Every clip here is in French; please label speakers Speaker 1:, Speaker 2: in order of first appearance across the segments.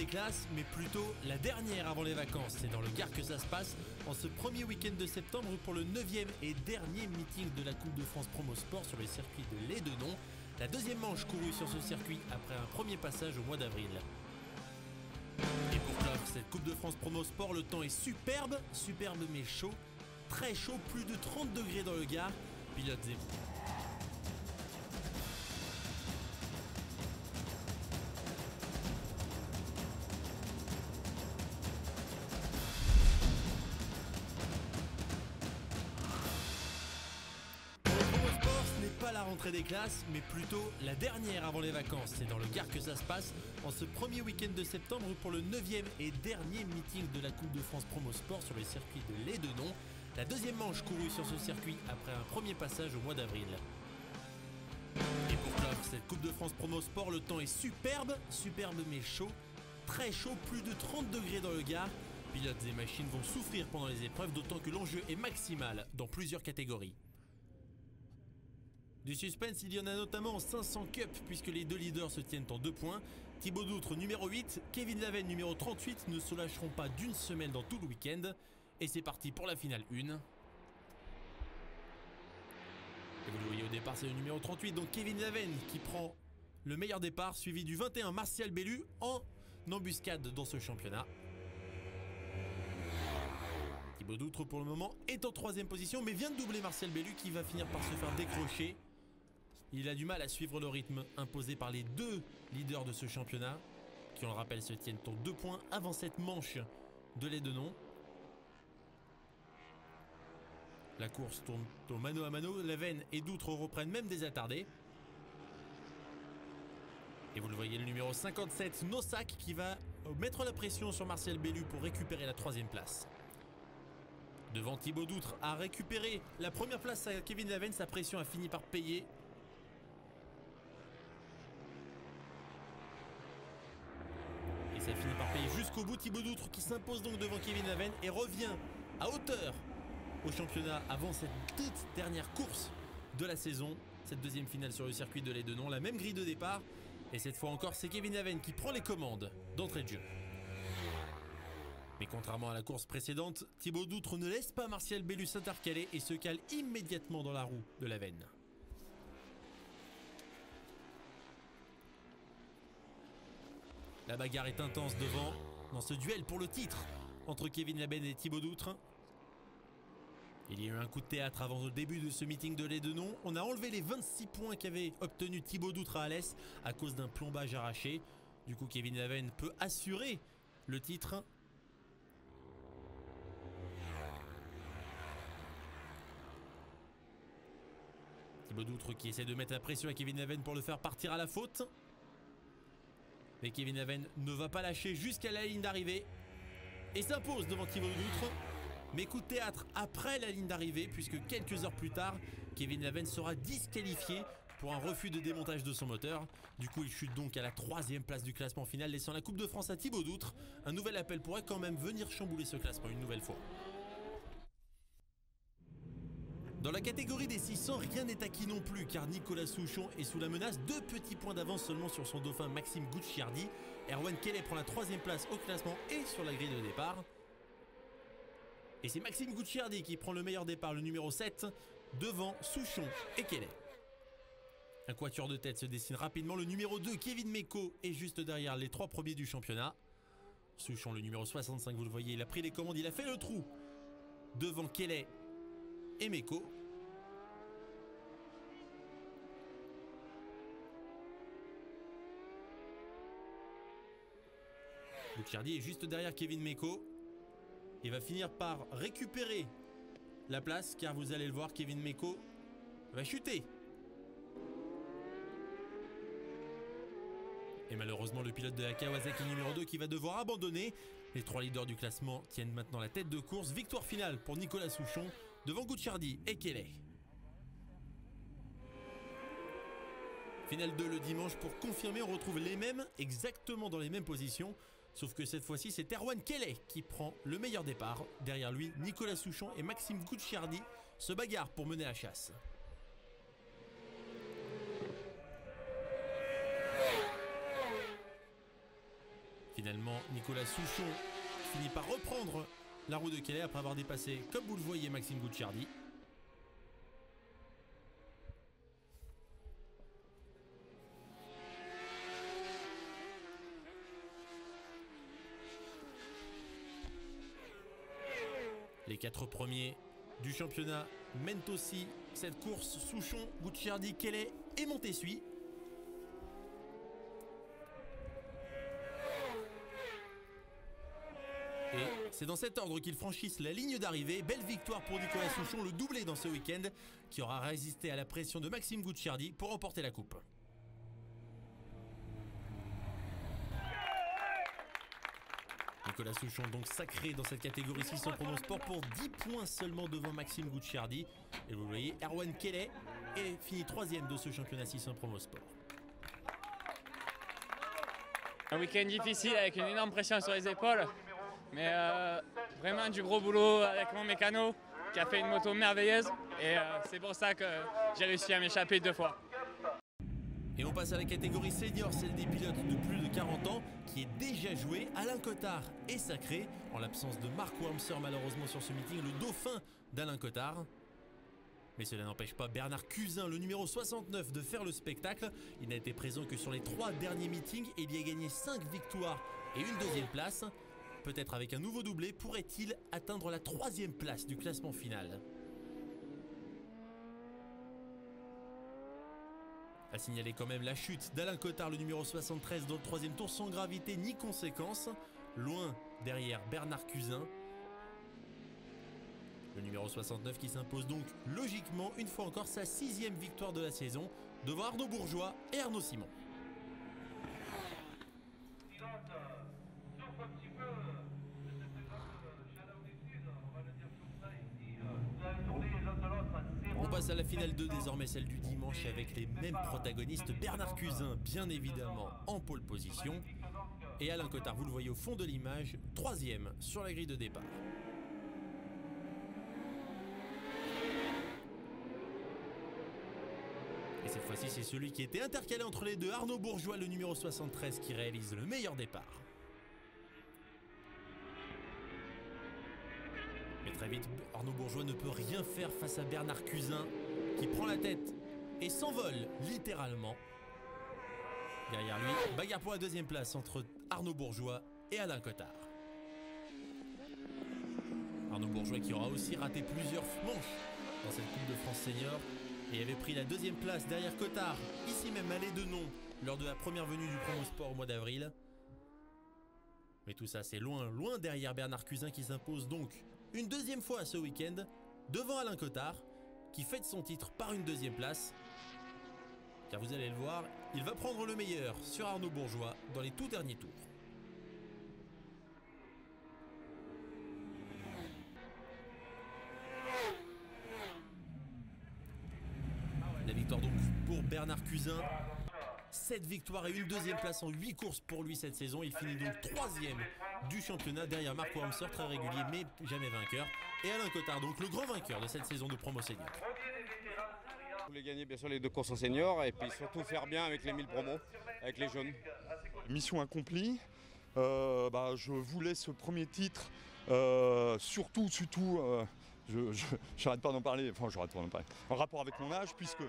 Speaker 1: des classes, mais plutôt la dernière avant les vacances. C'est dans le Gard que ça se passe, en ce premier week-end de septembre pour le 9e et dernier meeting de la Coupe de France Promo Sport sur le circuit de Lédenon. La deuxième manche courue sur ce circuit après un premier passage au mois d'avril. Et pour clore cette Coupe de France Promo Sport, le temps est superbe mais chaud. Très chaud, plus de 30 degrés dans le Gard. Pilotes et pas la rentrée des classes, mais plutôt la dernière avant les vacances. C'est dans le Gard que ça se passe, en ce premier week-end de septembre pour le 9e et dernier meeting de la Coupe de France Promo Sport sur le circuit de Lédenon. La deuxième manche courue sur ce circuit après un premier passage au mois d'avril. Et pour clore cette Coupe de France Promo Sport, le temps est superbe mais chaud. Très chaud, plus de 30 degrés dans le Gard. Pilotes et machines vont souffrir pendant les épreuves, d'autant que l'enjeu est maximal dans plusieurs catégories. Du suspense, il y en a notamment en 500 Cup puisque les deux leaders se tiennent en 2 points. Thibaut Doutre numéro 8, Kevin Lavenne numéro 38 ne se lâcheront pas d'une semaine dans tout le week-end. Et c'est parti pour la finale 1. Et vous le voyez au départ, c'est le numéro 38, donc Kevin Lavenne qui prend le meilleur départ, suivi du 21 Martial Bellu en embuscade dans ce championnat. Thibaut Doutre pour le moment est en 3e position mais vient de doubler Martial Bellu qui va finir par se faire décrocher. Il a du mal à suivre le rythme imposé par les deux leaders de ce championnat, qui on le rappelle se tiennent en 2 points avant cette manche de Lédenon. La course tourne au mano à mano, Lavenne et Doutre reprennent même des attardés. Et vous le voyez, le numéro 57, Nossac, qui va mettre la pression sur Martial Bellu pour récupérer la 3e place. Devant, Thibaut Doutre a récupéré la première place à Kevin Lavenne, sa pression a fini par payer. Et ça finit par payer jusqu'au bout. Thibaut Doutre qui s'impose donc devant Kevin Lavenne et revient à hauteur au championnat avant cette toute dernière course de la saison. Cette deuxième finale sur le circuit de Lédenon, la même grille de départ. Et cette fois encore, c'est Kevin Lavenne qui prend les commandes d'entrée de jeu. Mais contrairement à la course précédente, Thibaut Doutre ne laisse pas Martial Bellu s'intercaler et se cale immédiatement dans la roue de Lavenne. La bagarre est intense devant, dans ce duel pour le titre entre Kevin Lavenne et Thibaut Doutre. Il y a eu un coup de théâtre avant le début de ce meeting de Lédenon. On a enlevé les 26 points qu'avait obtenu Thibaut Doutre à Alès à cause d'un plombage arraché. Du coup, Kevin Lavenne peut assurer le titre. Thibaut Doutre qui essaie de mettre la pression à Kevin Lavenne pour le faire partir à la faute. Mais Kevin Lavenne ne va pas lâcher jusqu'à la ligne d'arrivée et s'impose devant Thibaut Doutre. Mais coup de théâtre après la ligne d'arrivée puisque quelques heures plus tard, Kevin Lavenne sera disqualifié pour un refus de démontage de son moteur. Du coup, il chute donc à la 3e place du classement final, laissant la Coupe de France à Thibaut Doutre. Un nouvel appel pourrait quand même venir chambouler ce classement une nouvelle fois. Dans la catégorie des 600, rien n'est acquis non plus car Nicolas Souchon est sous la menace. 2 petits points d'avance seulement sur son dauphin Maxime Gucciardi. Erwan Kelly prend la 3e place au classement et sur la grille de départ. Et c'est Maxime Gucciardi qui prend le meilleur départ, le numéro 7, devant Souchon et Kelly. Un quatuor de tête se dessine rapidement. Le numéro 2, Kevin Meko, est juste derrière les 3 premiers du championnat. Souchon, le numéro 65, vous le voyez, il a pris les commandes, il a fait le trou devant Kelly et Meko. Gucciardi est juste derrière Kevin Meko. Il va finir par récupérer la place car vous allez le voir, Kevin Meko va chuter. Et malheureusement le pilote de la Kawasaki numéro 2 qui va devoir abandonner. Les 3 leaders du classement tiennent maintenant la tête de course. Victoire finale pour Nicolas Souchon devant Gucciardi et Kelly. Finale 2 le dimanche pour confirmer, on retrouve les mêmes, exactement dans les mêmes positions. Sauf que cette fois-ci, c'est Erwan Kelly qui prend le meilleur départ. Derrière lui, Nicolas Souchon et Maxime Gucciardi se bagarrent pour mener la chasse. Finalement, Nicolas Souchon finit par reprendre la roue de Kelly après avoir dépassé, comme vous le voyez, Maxime Gucciardi. Les 4 premiers du championnat mènent aussi cette course. Souchon, Gucciardi, Kelly et Montessuie. Et c'est dans cet ordre qu'ils franchissent la ligne d'arrivée. Belle victoire pour Nicolas Souchon, le doublé dans ce week-end, qui aura résisté à la pression de Maxime Gucciardi pour remporter la coupe. Nicolas Souchon donc sacré dans cette catégorie 600 promo sport pour 10 points seulement devant Maxime Gucciardi. Et vous voyez, Erwan Kelly est fini 3e de ce championnat 600 promo sport.
Speaker 2: Un week-end difficile avec une énorme pression sur les épaules. Mais vraiment du gros boulot avec mon mécano qui a fait une moto merveilleuse. Et c'est pour ça que j'ai réussi à m'échapper 2 fois.
Speaker 1: Et on passe à la catégorie senior, celle des pilotes de plus de 40 ans, qui est déjà jouée. Alain Cottard est sacré, en l'absence de Mark Wormser malheureusement sur ce meeting, le dauphin d'Alain Cottard. Mais cela n'empêche pas Bernard Cusin, le numéro 69, de faire le spectacle. Il n'a été présent que sur les 3 derniers meetings et il y a gagné 5 victoires et une 2e place. Peut-être avec un nouveau doublé, pourrait-il atteindre la 3e place du classement final. A signaler quand même la chute d'Alain Cottard, le numéro 73, dans le 3e tour sans gravité ni conséquence, loin derrière Bernard Cusin. Le numéro 69 qui s'impose donc logiquement une fois encore sa 6e victoire de la saison devant Arnaud Bourgeois et Arnaud Simon. On passe à la finale 2, désormais celle du dimanche, avec les mêmes protagonistes. Bernard Cusin, bien évidemment, en pole position. Et Alain Cottard, vous le voyez au fond de l'image, 3e sur la grille de départ. Et cette fois-ci, c'est celui qui était intercalé entre les deux, Arnaud Bourgeois, le numéro 73, qui réalise le meilleur départ. Mais très vite, Arnaud Bourgeois ne peut rien faire face à Bernard Cusin, qui prend la tête et s'envole littéralement. Derrière lui, bagarre pour la 2e place entre Arnaud Bourgeois et Alain Cottard. Arnaud Bourgeois qui aura aussi raté plusieurs manches dans cette Coupe de France Senior et avait pris la 2e place derrière Cottard, ici même à Lédenon, lors de la première venue du Promo Sport au mois d'avril. Mais tout ça, c'est loin, loin derrière Bernard Cusin qui s'impose donc une 2e fois ce week-end devant Alain Cottard qui fête son titre par une 2e place. Car vous allez le voir, il va prendre le meilleur sur Arnaud Bourgeois dans les tout derniers tours. La victoire donc pour Bernard Cusin. 7 victoires et une 2e place en 8 courses pour lui cette saison. Il finit donc 3e du championnat derrière Mark Wormser, très régulier mais jamais vainqueur. Et Alain Cottard, donc le grand vainqueur de cette saison de promo senior.
Speaker 3: Je voulais gagner bien sûr les 2 courses en senior et puis surtout faire bien avec les 1000 promos, avec les jeunes.
Speaker 4: Mission accomplie. Je voulais ce premier titre, surtout, j'arrête pas d'en parler, en rapport avec mon âge, puisque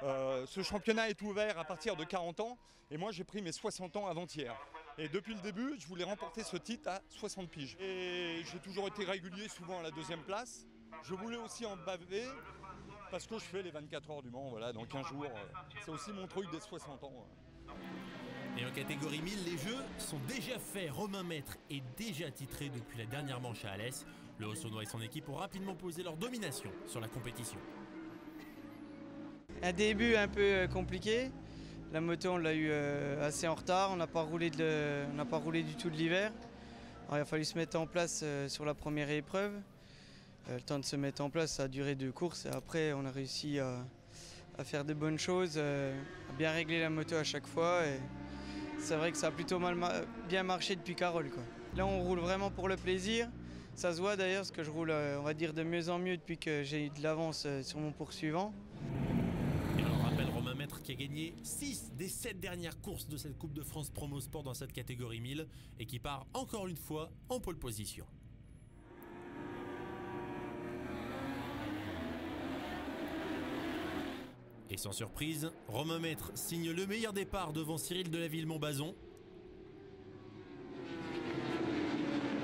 Speaker 4: ce championnat est ouvert à partir de 40 ans et moi j'ai pris mes 60 ans avant-hier. Et depuis le début, je voulais remporter ce titre à 60 piges. Et j'ai toujours été régulier, souvent à la 2e place. Je voulais aussi en baver parce que je fais les 24 heures du Mans, voilà, dans 15 jours. C'est aussi mon truc des 60 ans.
Speaker 1: Et en catégorie 1000, les jeux sont déjà faits. Romain Maître est déjà titré depuis la dernière manche à Alès. Le Haut-Saônois et son équipe ont rapidement posé leur domination sur la compétition.
Speaker 5: Un début un peu compliqué. La moto, on l'a eu assez en retard. On n'a pas roulé du tout de l'hiver. Il a fallu se mettre en place sur la première épreuve. Le temps de se mettre en place, ça a duré 2 courses. Et après, on a réussi à faire de bonnes choses, à bien régler la moto à chaque fois. Et c'est vrai que ça a plutôt bien marché depuis Carole, quoi. Là, on roule vraiment pour le plaisir. Ça se voit d'ailleurs, parce que je roule, on va dire, de mieux en mieux depuis que j'ai eu de l'avance sur mon poursuivant.
Speaker 1: Maître qui a gagné 6 des 7 dernières courses de cette Coupe de France Promo Sport dans cette catégorie 1000 et qui part encore une fois en pole position. Et sans surprise, Romain Maître signe le meilleur départ devant Cyril Delaville-Montbazon.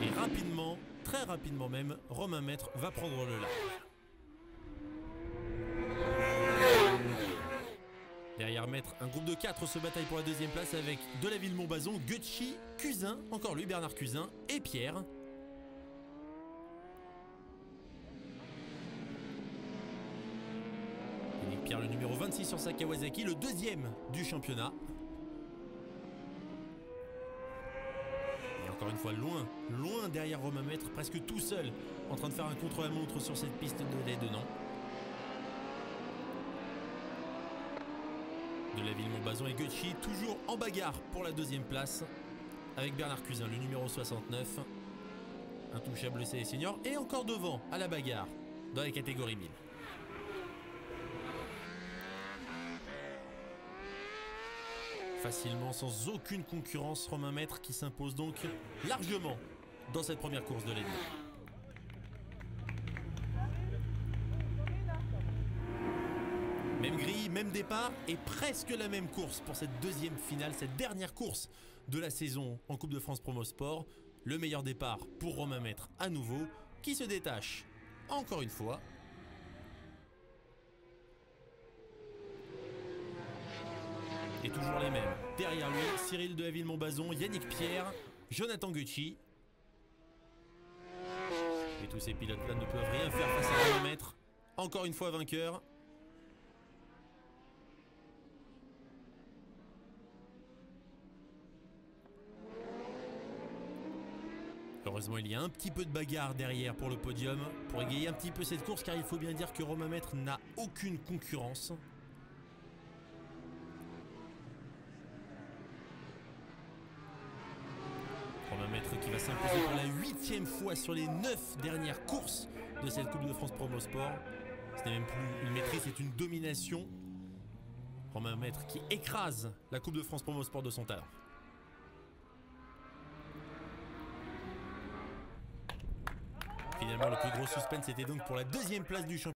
Speaker 1: Et rapidement, très rapidement même, Romain Maître va prendre le large. Derrière Maître, un groupe de 4 se bataille pour la deuxième place avec Delaville-Montbazon, Gucci, Cusin, encore lui Bernard Cusin et Pierre. Yannick Pierre, le numéro 26 sur sa Kawasaki, le deuxième du championnat. Et encore une fois, loin derrière Romain Maître, presque tout seul, en train de faire un contre-la-montre sur cette piste de lait de Nantes. Delaville-Montbazon et Gucci toujours en bagarre pour la deuxième place avec Bernard Cusin, le numéro 69, intouchable CE Senior, et encore devant à la bagarre dans la catégorie 1000. Facilement, sans aucune concurrence, Romain Maître qui s'impose donc largement dans cette première course de l'année. Même grille, même départ et presque la même course pour cette deuxième finale, cette dernière course de la saison en Coupe de France Promo Sport. Le meilleur départ pour Romain Maître à nouveau, qui se détache encore une fois. Et toujours les mêmes. Derrière lui, Cyril Delaville-Montbazon, Yannick Pierre, Jonathan Gucci. Et tous ces pilotes-là ne peuvent rien faire face à Romain Maître. Encore une fois vainqueur. Heureusement, il y a un petit peu de bagarre derrière pour le podium, pour égayer un petit peu cette course, car il faut bien dire que Romain Maître n'a aucune concurrence. Romain Maître qui va s'imposer pour la 8e fois sur les 9 dernières courses de cette Coupe de France Promo Sport. Ce n'est même plus une maîtrise, c'est une domination. Romain Maître qui écrase la Coupe de France Promo Sport de son talent. Finalement, le plus gros suspense était donc pour la deuxième place du championnat.